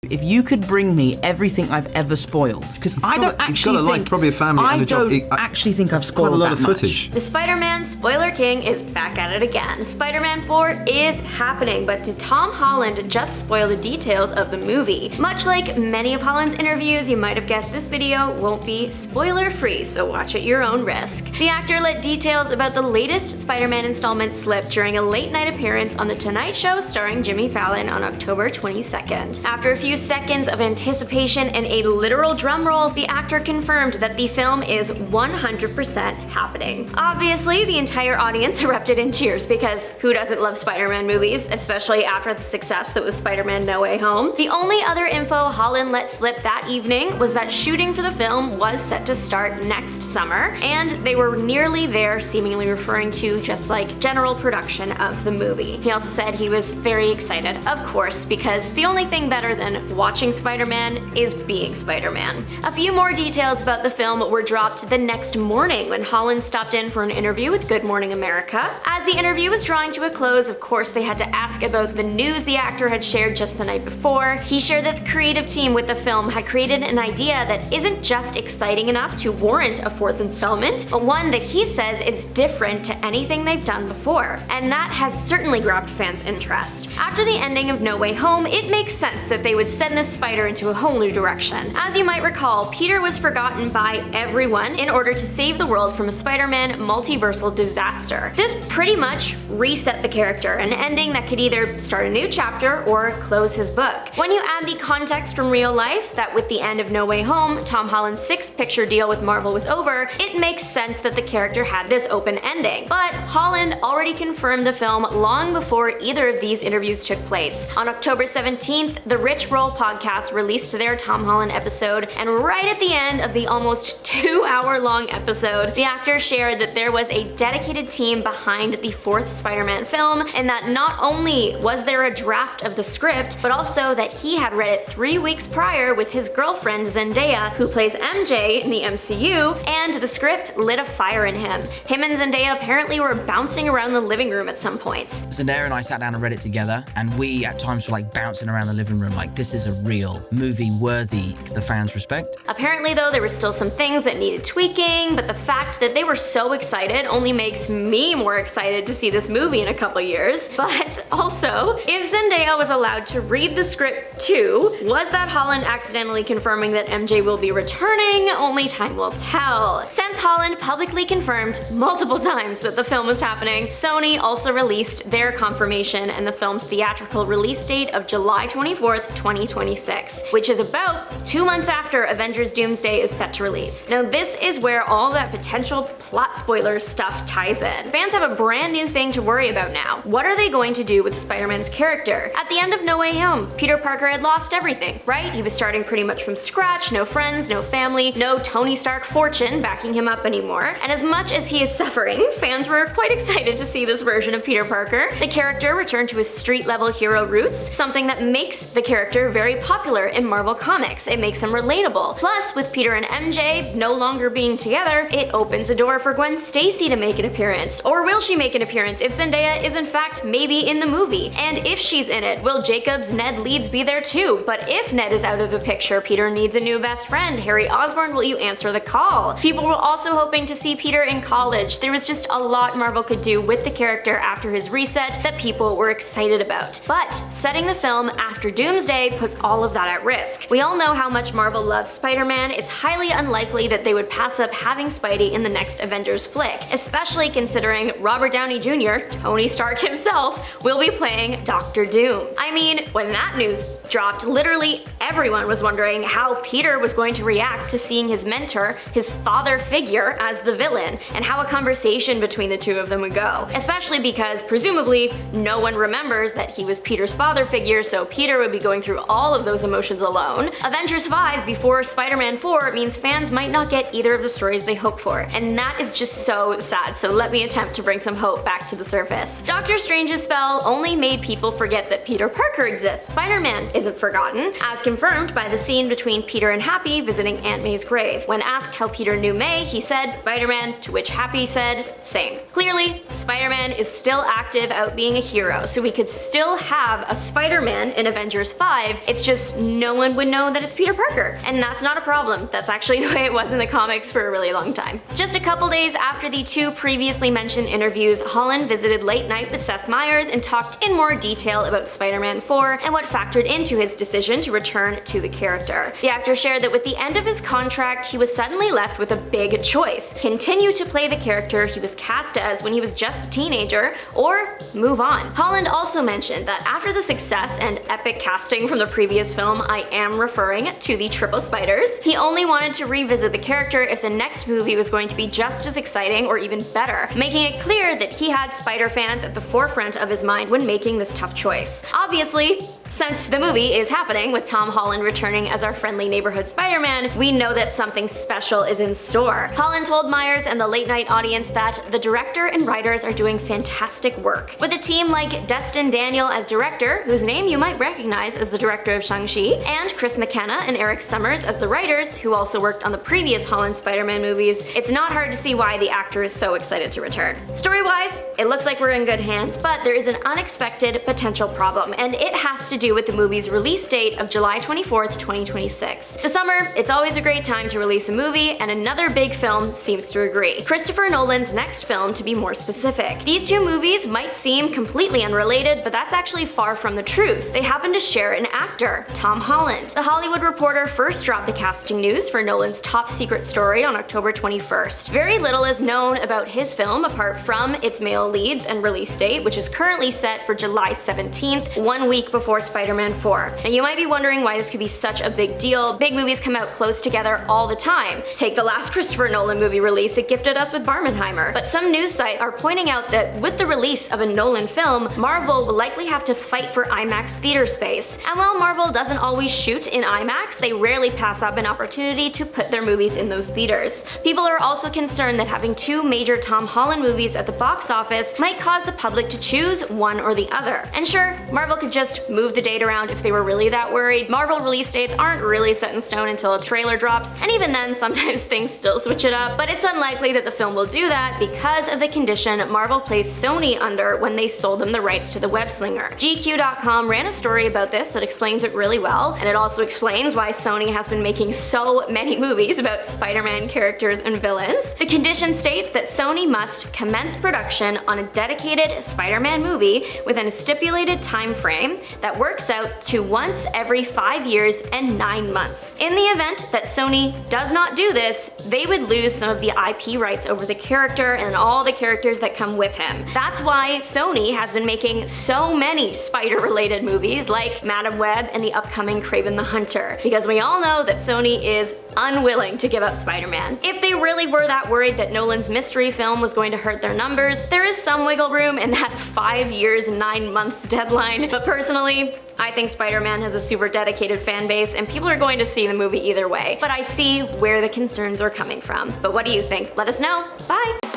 If you could bring me everything I've ever spoiled, because I don't actually think probably a family and a job. actually think I've spoiled quite a lot that of footage. much. The Spider-Man spoiler king is back at it again. Spider-Man 4 is happening, but did Tom Holland just spoil the details of the movie? Much like many of Holland's interviews, you might have guessed this video won't be spoiler-free, so watch at your own risk. The actor let details about the latest Spider-Man installment slip during a late-night appearance on The Tonight Show starring Jimmy Fallon on October 22nd. After a few seconds of anticipation and a literal drum roll, the actor confirmed that the film is 100% happening. Obviously, the entire audience erupted in cheers because who doesn't love Spider-Man movies, especially after the success that was Spider-Man No Way Home. The only other info Holland let slip that evening was that shooting for the film was set to start next summer, and they were nearly there, seemingly referring to just like general production of the movie. He also said he was very excited, of course, because the only thing better than watching Spider-Man is being Spider-Man. A few more details about the film were dropped the next morning when Holland stopped in for an interview with Good Morning America. As the interview was drawing to a close, of course, they had to ask about the news the actor had shared just the night before. He shared that the creative team with the film had created an idea that isn't just exciting enough to warrant a fourth installment, but one that he says is different to anything they've done before. And that has certainly grabbed fans' interest. After the ending of No Way Home, it makes sense that they would send this Spider into a whole new direction. As you might recall, Peter was forgotten by everyone in order to save the world from a Spider-Man multiversal disaster. This pretty much reset the character, an ending that could either start a new chapter or close his book. When you add the context from real life, that with the end of No Way Home, Tom Holland's six-picture deal with Marvel was over, it makes sense that the character had this open ending. But Holland already confirmed the film long before either of these interviews took place. On October 17th, the Rich Roll podcast released their Tom Holland episode, and right at the end of the almost 2-hour-long episode, the actor shared that there was a dedicated team behind the fourth Spider-Man film, and that not only was there a draft of the script, but also that he had read it 3 weeks prior with his girlfriend Zendaya, who plays MJ in the MCU, and the script lit a fire in him. Him and Zendaya apparently were bouncing around the living room at some points. Zendaya and I sat down and read it together, and we at times were like bouncing around the living room like this is a real movie worthy the fans respect. Apparently though, there were still some things that needed tweaking, but the fact that they were so excited only makes me more excited to see this movie in a couple years. But also, if Zendaya was allowed to read the script too, was that Holland accidentally confirming that MJ will be returning? Only time will tell. Since Holland publicly confirmed multiple times that the film was happening, Sony also released their confirmation and the film's theatrical release date of July 24th, 2026, which is about 2 months after Avengers Doomsday is set to release. Now this is where all that potential plot spoiler stuff ties in. Fans have a brand new thing to worry about now. What are they going to do with Spider-Man's character? At the end of No Way Home, Peter Parker had lost everything, right? He was starting pretty much from scratch, no friends, no family, no Tony Stark fortune backing him up anymore. And as much as he is suffering, fans were quite excited to see this version of Peter Parker. The character returned to his street-level hero roots, something that makes the character very popular in Marvel Comics. It makes him relatable. Plus, with Peter and MJ no longer being together, it opens a door for Gwen Stacy to make an appearance. Or will she make an appearance if Zendaya is in fact maybe in the movie? And if she's in it, will Jacob's Ned Leeds be there too? But if Ned is out of the picture, Peter needs a new best friend. Harry Osborn, will you answer the call? People were also hoping to see Peter in college. There was just a lot Marvel could do with the character after his reset that people were excited about. But setting the film after Doomsday puts all of that at risk. We all know how much Marvel loves Spider-Man. It's highly unlikely that they would pass up having Spidey in the next Avengers flick, especially considering Robert Downey Jr., Tony Stark himself, will be playing Doctor Doom. I mean, when that news dropped, literally everyone was wondering how Peter was going to react to seeing his mentor, his father figure, as the villain, and how a conversation between the two of them would go. Especially because, presumably, no one remembers that he was Peter's father figure, so Peter would be going through all of those emotions alone. Avengers 5 before Spider-Man 4 means fans might not get either of the stories they hope for, and that is just so sad, so let me attempt to bring some hope back to the surface. Doctor Strange's spell only made people forget that Peter Parker exists. Spider-Man isn't forgotten, as confirmed by the scene between Peter and Happy visiting Aunt May's grave. When asked how Peter knew May, he said Spider-Man, to which Happy said same. Clearly, Spider-Man is still active out being a hero, so we could still have a Spider-Man in Avengers 5 alive. It's just no one would know that it's Peter Parker. And that's not a problem. That's actually the way it was in the comics for a really long time. Just a couple days after the two previously mentioned interviews, Holland visited Late Night with Seth Meyers and talked in more detail about Spider-Man 4 and what factored into his decision to return to the character. The actor shared that with the end of his contract, he was suddenly left with a big choice: continue to play the character he was cast as when he was just a teenager, or move on. Holland also mentioned that after the success and epic casting from the previous film, I am referring to the Triple Spiders, he only wanted to revisit the character if the next movie was going to be just as exciting or even better, making it clear that he had Spider fans at the forefront of his mind when making this tough choice. Obviously, since the movie is happening with Tom Holland returning as our friendly neighborhood Spider-Man, we know that something special is in store. Holland told Meyers and the Late Night audience that the director and writers are doing fantastic work. With a team like Destin Daniel as director, whose name you might recognize as the director of Shang-Chi, and Chris McKenna and Eric Summers as the writers, who also worked on the previous Holland Spider-Man movies, it's not hard to see why the actor is so excited to return. Story-wise, it looks like we're in good hands, but there is an unexpected potential problem, and it has to do with the movie's release date of July 24th, 2026. The summer, it's always a great time to release a movie, and another big film seems to agree. Christopher Nolan's next film, to be more specific. These two movies might seem completely unrelated, but that's actually far from the truth. They happen to share an actor, Tom Holland. The Hollywood Reporter first dropped the casting news for Nolan's top secret story on October 21st. Very little is known about his film apart from its male leads and release date, which is currently set for July 17th, 1 week before Spider-Man 4. Now you might be wondering why this could be such a big deal. Big movies come out close together all the time. Take the last Christopher Nolan movie release, it gifted us with Barbenheimer. But some news sites are pointing out that with the release of a Nolan film, Marvel will likely have to fight for IMAX theater space. And while Marvel doesn't always shoot in IMAX, they rarely pass up an opportunity to put their movies in those theaters. People are also concerned that having two major Tom Holland movies at the box office might cause the public to choose one or the other. And sure, Marvel could just move the date around if they were really that worried. Marvel release dates aren't really set in stone until a trailer drops, and even then sometimes things still switch it up, but it's unlikely that the film will do that because of the condition Marvel placed Sony under when they sold them the rights to the web slinger. GQ.com ran a story about this that explains it really well, and it also explains why Sony has been making so many movies about Spider-Man characters and villains. The condition states that Sony must commence production on a dedicated Spider-Man movie within a stipulated time frame that works out to once every 5 years and 9 months. In the event that Sony does not do this, they would lose some of the IP rights over the character and all the characters that come with him. That's why Sony has been making so many spider-related movies like Madam Web and the upcoming Kraven the Hunter, because we all know that Sony is unwilling to give up Spider-Man. If they really were that worried that Nolan's mystery film was going to hurt their numbers, there is some wiggle room in that 5 years and 9 months deadline, but personally, I think Spider-Man has a super dedicated fan base and people are going to see the movie either way. But I see where the concerns are coming from. But what do you think? Let us know. Bye!